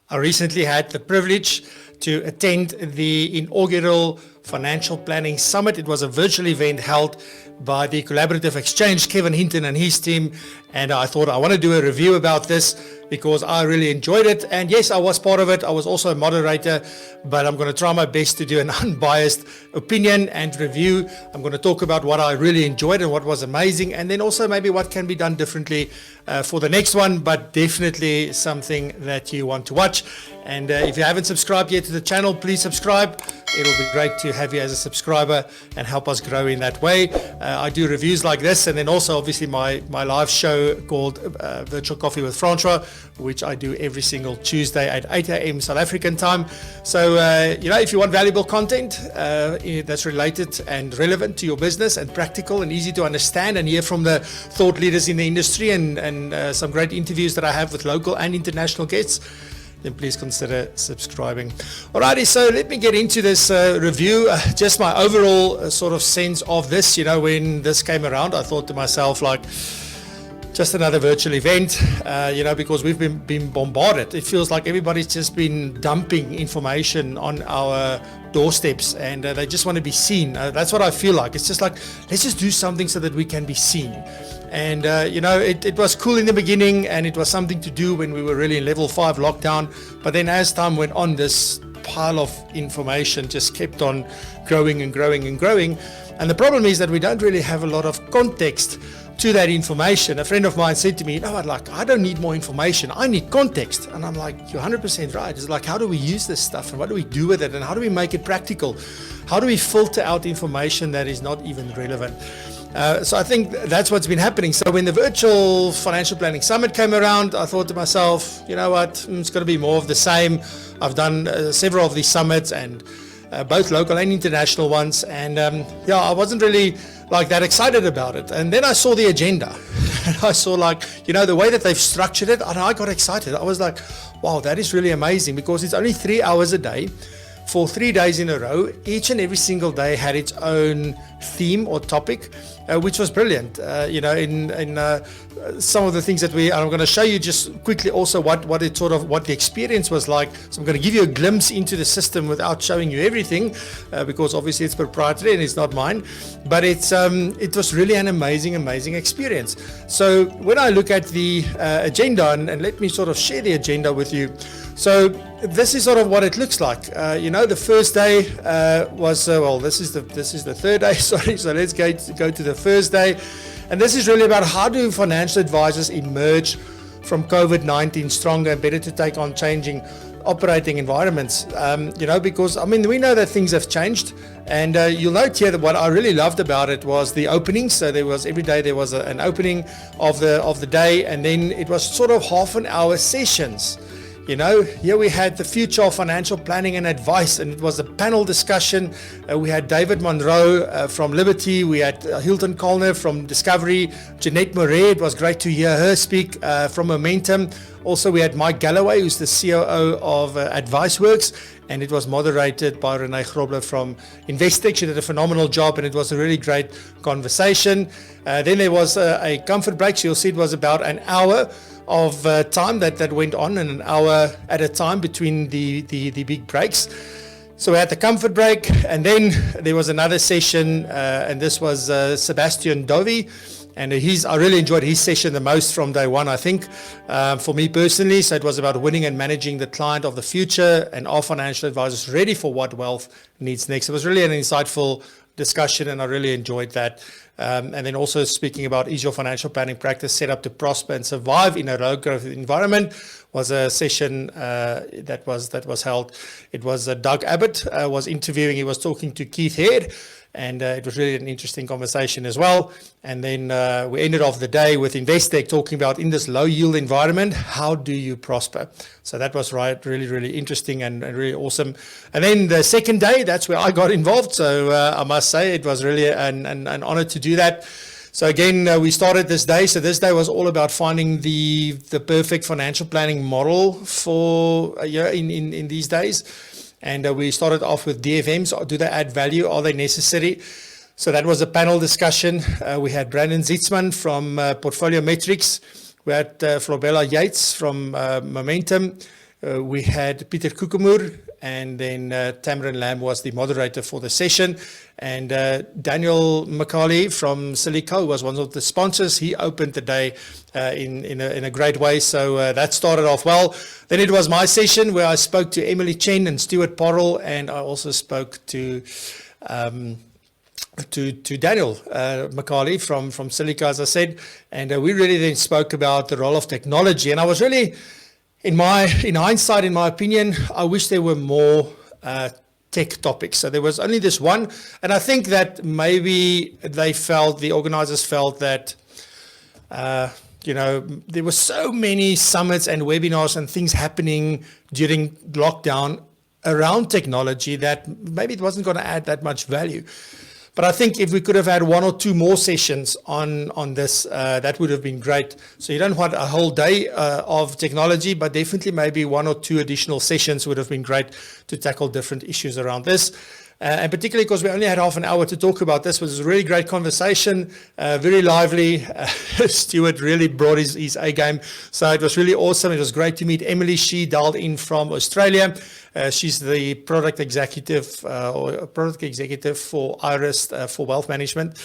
I recently had the privilege to attend the inaugural Financial Planning Summit. It was a virtual event held by the Collaborative Exchange, Kevin Hinton and his team, and I thought I want to do a review about this because I really enjoyed it. And yes, I was part of it. I was also a moderator, but I'm going to try my best to do an unbiased opinion and review. I'm going to talk about what I really enjoyed and what was amazing, and then also maybe what can be done differently for the next one, but definitely something that you want to watch. And if you haven't subscribed yet to the channel, please subscribe. It'll be great to have you as a subscriber and help us grow in that way. I do reviews like this, and then also obviously my live show called Virtual Coffee with Francois, which I do every single Tuesday at 8 a.m. South African time. So, if you want valuable content that's related and relevant to your business and practical and easy to understand and hear from the thought leaders in the industry and some great interviews that I have with local and international guests, then please consider subscribing. Alrighty, so let me get into this review. Just my overall sort of sense of this. When this came around, I thought to myself, like, just another virtual event, because we've been bombarded. It feels like everybody's just been dumping information on our doorsteps, and they just want to be seen. That's what I feel like. It's just like, let's just do something so that we can be seen. And, it was cool in the beginning, and it was something to do when we were really in level 5 lockdown. But then as time went on, this pile of information just kept on growing and growing and growing. And the problem is that we don't really have a lot of context to that information. A friend of mine said to me, I don't need more information, I need context. And I'm like, you're 100% right. It's like, how do we use this stuff, and what do we do with it, and how do we make it practical? How do we filter out information that is not even relevant? So I think that's what's been happening. So when the virtual financial planning summit came around, I thought to myself, it's going to be more of the same. I've done several of these summits, and both local and international ones, and I wasn't really that excited about it. And then I saw the agenda, and I saw the way that they've structured it, and I got excited. I was like, wow, that is really amazing, because it's only 3 hours a day for 3 days in a row. Each and every single day had its own theme or topic, which was brilliant. In some of the things that I'm going to show you just quickly also what the experience was like. So I'm going to give you a glimpse into the system without showing you everything, because obviously it's proprietary and it's not mine. But it was really an amazing experience. So when I look at the agenda, and let me sort of share the agenda with you. So this is sort of what it looks like. The first day was this is the third day. Sorry. So let's go to the first day, and this is really about how do financial advisors emerge from COVID-19 stronger and better to take on changing operating environments. Because we know that things have changed, and you'll note here that what I really loved about it was the openings. So every day there was an opening of the day, and then it was sort of half an hour sessions. Here we had the future of financial planning and advice, and it was a panel discussion. We had David Monroe from Liberty. We had Hilton Kolner from Discovery. Jeanette Moret, it was great to hear her speak from Momentum. Also, we had Mike Galloway, who's the COO of AdviceWorks, and it was moderated by Renee Grobler from Investec. She did a phenomenal job, and it was a really great conversation. Then there was a comfort break. So you'll see it was about an hour of time that went on, and an hour at a time between the big breaks. So we had the comfort break, and then there was another session, and this was Sebastian Dovey, and I really enjoyed his session the most from day one, I think, for me personally. So it was about winning and managing the client of the future, and are financial advisors ready for what wealth needs next. It was really an insightful discussion, and I really enjoyed that. And then also speaking about, is your financial planning practice set up to prosper and survive in a low growth environment, was a session that was held. It was Doug Abbott was interviewing. He was talking to Keith Head, and it was really an interesting conversation as well. And then we ended off the day with Investec talking about, in this low yield environment, how do you prosper? So that was really interesting and really awesome. And then the second day, that's where I got involved. So I must say it was really an honor to do that. So again, we started this day. So this day was all about finding the perfect financial planning model for in these days. And we started off with DFMs. Do they add value? Are they necessary? So that was a panel discussion. We had Brandon Zitzman from Portfolio Metrics. We had Flobella Yates from Momentum. we had Pieter Kukumur, and then Tamarin Lamb was the moderator for the session. And Daniel McCauley from Silico was one of the sponsors. He opened the day in a great way. So that started off well. Then it was my session where I spoke to Emily Chen and Stuart Porrell, and I also spoke to Daniel McCauley from Silico, as I said. And we really then spoke about the role of technology. And I was really, in hindsight, in my opinion, I wish there were more tech topics. So there was only this one, and I think that maybe the organizers felt that, there were so many summits and webinars and things happening during lockdown around technology that maybe it wasn't going to add that much value. But I think if we could have had one or two more sessions on this, that would have been great. So you don't want a whole day of technology, but definitely maybe one or two additional sessions would have been great to tackle different issues around this. And particularly because we only had half an hour to talk about this, was a really great conversation, very lively. Stuart really brought his A game. So it was really awesome. It was great to meet Emily. She dialed in from Australia. She's the product executive for Iris for wealth management.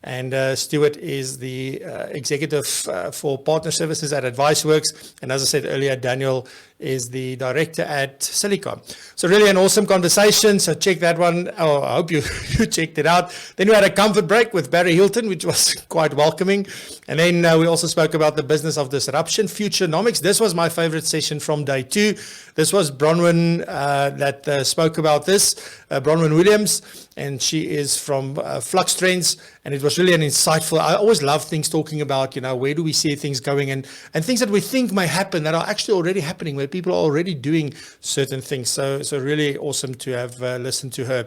And Stuart is the executive for partner services at AdviceWorks. And as I said earlier, Daniel is the director at Silico. So really an awesome conversation. So check that one. Oh, I hope you checked it out. Then we had a comfort break with Barry Hilton, which was quite welcoming. And then we also spoke about the business of disruption, Futurenomics. This was my favorite session from day 2. This was Bronwyn that spoke about this, Bronwyn Williams, and she is from Flux Trends, and it was really an insightful. I always love things talking about, where do we see things going, and things that we think may happen that are actually already happening, where people are already doing certain things. So really awesome to have listened to her.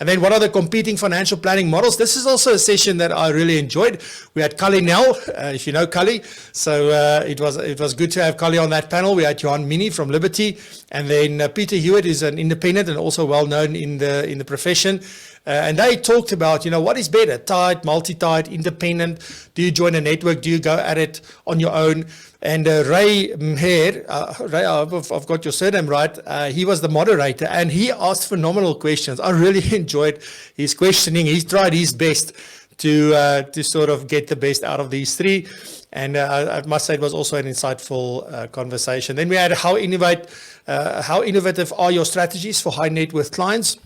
And then what are the competing financial planning models? This is also a session that I really enjoyed. We had Cully Nell, if you know Cully. So it was good to have Cully on that panel. We had Johan Mini from Liberty, and then Peter Hewitt is an independent and also well known in the profession. And they talked about, what is better, tied, multi-tied, independent? Do you join a network? Do you go at it on your own? And Ray Mher, Ray, I hope I've got your surname right. He was the moderator, and he asked phenomenal questions. I really enjoyed his questioning. He tried his best to sort of get the best out of these three. And I must say it was also an insightful conversation. Then we had how innovative are your strategies for high net worth clients?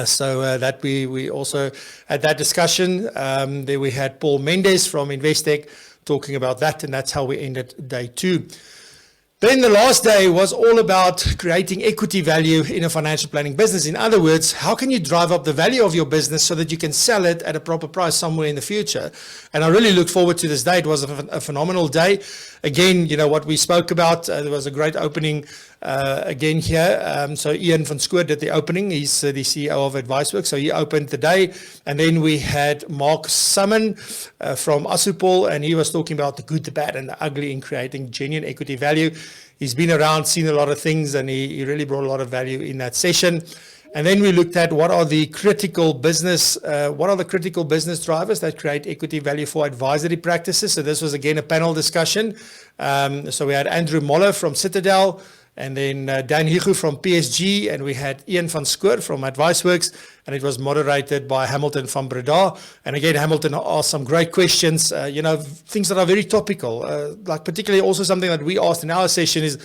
So that we also had that discussion. Then we had Paul Mendes from Investec talking about that, and that's how we ended day 2. Then the last day was all about creating equity value in a financial planning business. In other words, how can you drive up the value of your business so that you can sell it at a proper price somewhere in the future? And I really look forward to this day. It was a phenomenal day. Again, what we spoke about, there was a great opening again here. So Ian van Schoor did the opening. He's the CEO of AdviceWorks. So he opened the day. And then we had Mark Summon from Asupol, and he was talking about the good, the bad, and the ugly in creating genuine equity value. He's been around, seen a lot of things, and he really brought a lot of value in that session. And then we looked at what are the critical business drivers that create equity value for advisory practices. So this was again a panel discussion. So we had Andrew Moller from Citadel, and then Dan Higu from PSG, and we had Ian van Schoor from AdviceWorks, and it was moderated by Hamilton van Breda. And again, Hamilton asked some great questions, things that are very topical, like particularly also something that we asked in our session is,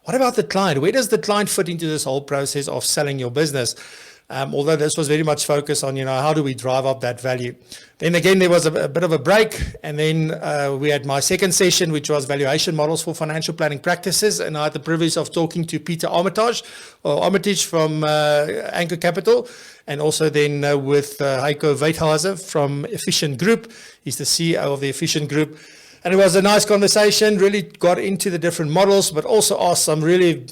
what about the client? Where does the client fit into this whole process of selling your business? Although this was very much focused on, how do we drive up that value? Then again, there was a bit of a break. And then we had my second session, which was valuation models for financial planning practices. And I had the privilege of talking to Peter Armitage from Anchor Capital. And also then with Heiko Weithauser from Efficient Group. He's the CEO of the Efficient Group. And it was a nice conversation, really got into the different models, but also asked some really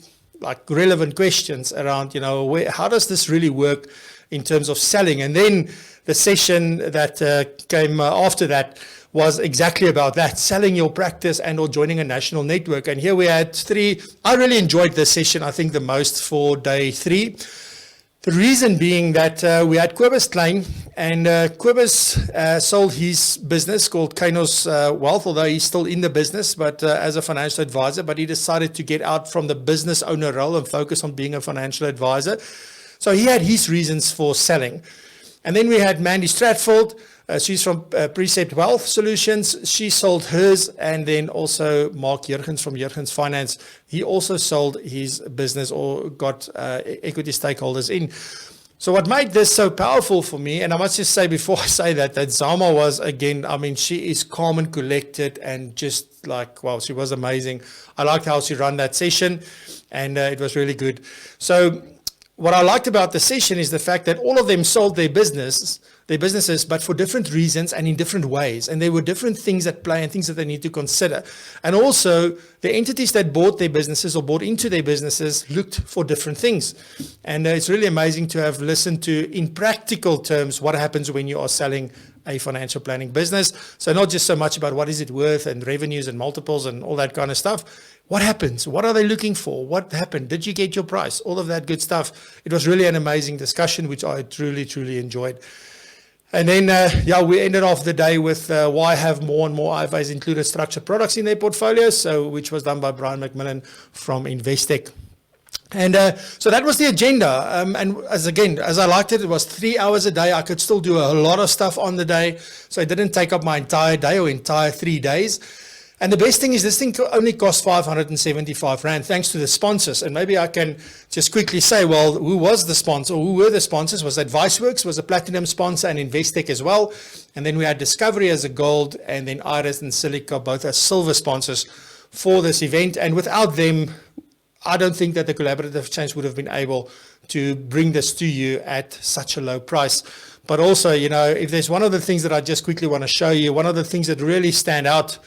relevant questions around, how does this really work in terms of selling? And then the session that came after that was exactly about that, selling your practice and or joining a national network. And here we had 3. I really enjoyed this session, I think the most for day 3. The reason being that we had Kobus Klein, and Kobus sold his business called Kanos Wealth, although he's still in the business, but as a financial advisor, but he decided to get out from the business owner role and focus on being a financial advisor. So he had his reasons for selling. And then we had Mandy Stratford. She's from Precept Wealth Solutions. She sold hers, and then also Mark Jurgens from Jurgens Finance. He also sold his business or got equity stakeholders in. So what made this so powerful for me, and I must just say before I say that Zama was, again, I mean, she is calm and collected and just like, wow, she was amazing. I liked how she ran that session, and it was really good. So what I liked about the session is the fact that all of them sold their businesses, but for different reasons and in different ways. And there were different things at play and things that they need to consider. And also, the entities that bought their businesses or bought into their businesses looked for different things. And it's really amazing to have listened to, in practical terms, what happens when you are selling a financial planning business. So not just so much about what is it worth and revenues and multiples and all that kind of stuff. What happens? What are they looking for? What happened? Did you get your price? All of that good stuff. It was really an amazing discussion, which I truly, truly enjoyed. And then, we ended off the day with why have more and more IFAs included structured products in their portfolios, which was done by Brian McMillan from Investec. And so that was the agenda. And as I liked it, it was 3 hours a day. I could still do a lot of stuff on the day. So it didn't take up my entire day or entire 3 days. And the best thing is this thing only cost 575 Rand, thanks to the sponsors. And maybe I can just quickly say, well, who was the sponsor? Who were the sponsors? Was that ViceWorks, was a platinum sponsor, and Investec as well. And then we had Discovery as a gold, and then Iris and Silica both as silver sponsors for this event. And without them, I don't think that the Collaborative Exchange would have been able to bring this to you at such a low price. But also, if there's one of the things that I just quickly want to show you, one of the things that really stand out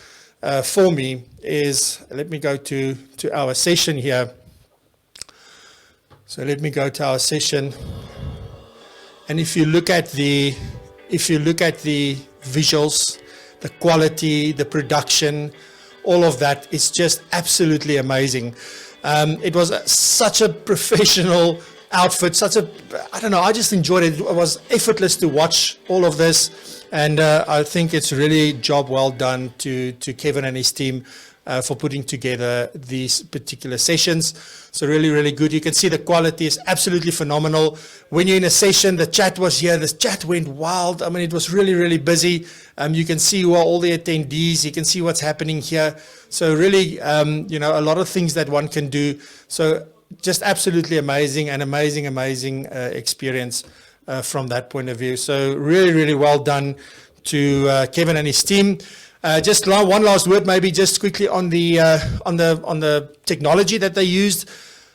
for me is, let me go to our session here. So let me go to our session. And if you look at the visuals, the quality, the production, all of that is just absolutely amazing. It was such a professional outfit, I just enjoyed it. It was effortless to watch all of this. And I think it's really job well done to Kevin and his team for putting together these particular sessions. So really, really good. You can see the quality is absolutely phenomenal. When you're in a session, the chat was here. The chat went wild. I mean, it was really, really busy. You can see who are all the attendees. You can see what's happening here. So really, a lot of things that one can do. So just absolutely amazing, an amazing experience from that point of view. So really, really well done to Kevin and his team. Just one last word, maybe just quickly on the technology that they used.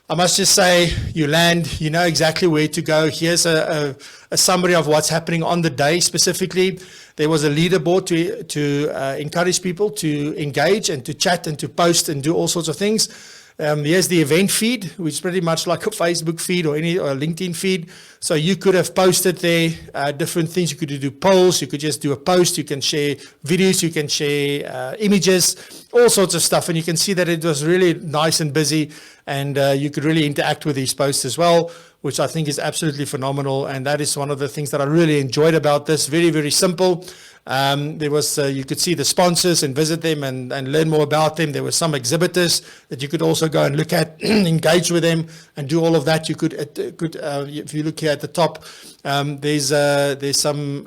I must just say, you land, you know exactly where to go. Here's a summary of what's happening on the day specifically. There was a leaderboard to encourage people to engage and to chat and to post and do all sorts of things. Here's the event feed, which is pretty much like a Facebook feed or a LinkedIn feed. So you could have posted there different things. You could do polls. You could just do a post. You can share videos. You can share images, all sorts of stuff. And you can see that it was really nice and busy. And you could really interact with these posts as well, which I think is absolutely phenomenal. And that is one of the things that I really enjoyed about this. Very, very simple. There was you could see the sponsors and visit them and learn more about them. There were some exhibitors that you could also go and look at, engage with them, and do all of that. You could if you look here at the top, there's some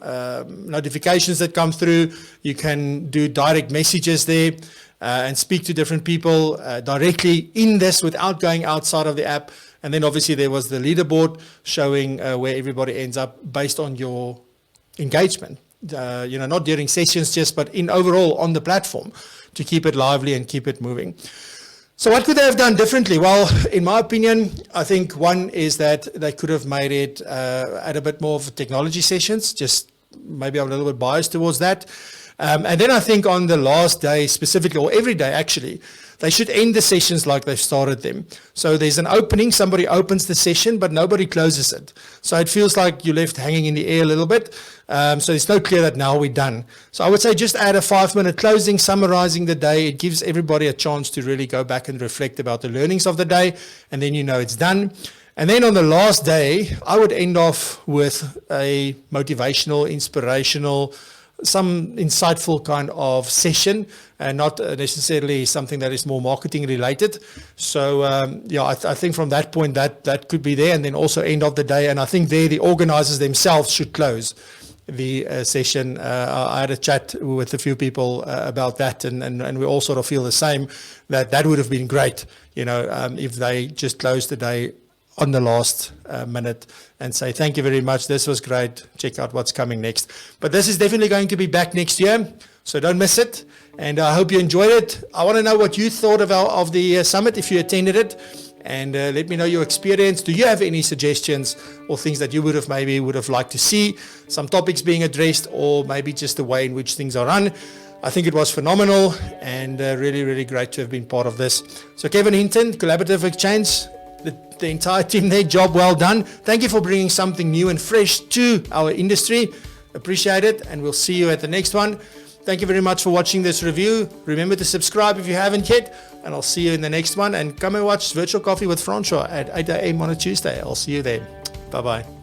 notifications that come through. You can do direct messages there and speak to different people directly in this without going outside of the app. And then obviously there was the leaderboard showing where everybody ends up based on your engagement. Not during sessions just, but in overall on the platform to keep it lively and keep it moving. So what could they have done differently? Well, in my opinion, I think one is that they could have made it at a bit more of technology sessions, just maybe I'm a little bit biased towards that. And then I think on the last day specifically, or every day actually, they should end the sessions like they've started them. So there's an opening, somebody opens the session, but nobody closes it. So it feels like you're left hanging in the air a little bit. So it's no clear that now we're done. So I would say just add a 5-minute closing, summarizing the day. It gives everybody a chance to really go back and reflect about the learnings of the day, and then it's done. And then on the last day, I would end off with a motivational, inspirational, some insightful kind of session, and not necessarily something that is more marketing related. So I think from that point that could be there, and then also end of the day. And I think there the organizers themselves should close the session. I had a chat with a few people about that, and we all sort of feel the same, that would have been great, if they just closed the day on the last minute and say, thank you very much, this was great, check out what's coming next. But this is definitely going to be back next year, so don't miss it, and I hope you enjoyed it. I want to know what you thought of the summit, if you attended it, and let me know your experience. Do you have any suggestions or things that you would have liked to see, some topics being addressed, or maybe just the way in which things are run? I think it was phenomenal, and really, really great to have been part of this. So Kevin Hinton, Collaborative Exchange, the entire team there, job well done. Thank you for bringing something new and fresh to our industry. Appreciate it, and we'll see you at the next one. Thank you very much for watching this review. Remember to subscribe if you haven't yet, and I'll see you in the next one. And come and watch Virtual Coffee with Francois at 8 a.m. on a Tuesday. I'll see you there. Bye-bye.